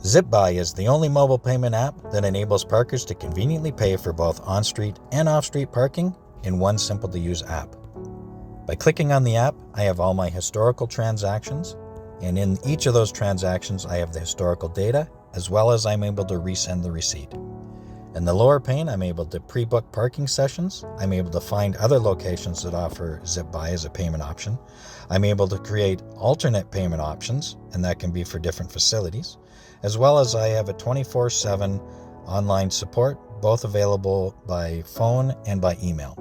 ZipBy is the only mobile payment app that enables parkers to conveniently pay for both on-street and off-street parking in one simple-to-use app. By clicking on the app, I have all my historical transactions, and in each of those transactions, I have the historical data, as well as I'm able to resend the receipt. In the lower pane, I'm able to pre-book parking sessions. I'm able to find other locations that offer ZipBy as a payment option. I'm able to create alternate payment options, and that can be for different facilities, as well as I have a 24/7 online support, both available by phone and by email.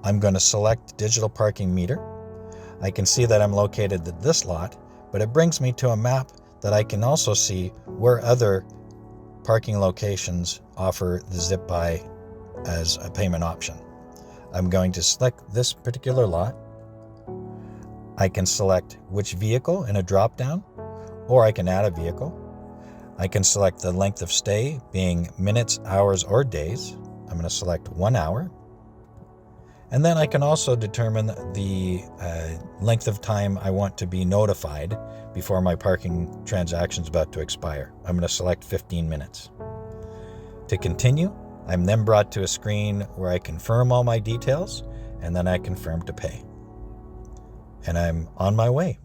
I'm going to select digital parking meter. I can see that I'm located at this lot, but it brings me to a map that I can also see where other parking locations offer the ZipBy as a payment option. I'm going to select this particular lot. I can select which vehicle in a drop-down, or I can add a vehicle. I can select the length of stay, being minutes, hours, or days. I'm going to select 1 hour. And then I can also determine the length of time I want to be notified before my parking transaction is about to expire. I'm going to select 15 minutes. To continue, I'm then brought to a screen where I confirm all my details, and then I confirm to pay. And I'm on my way.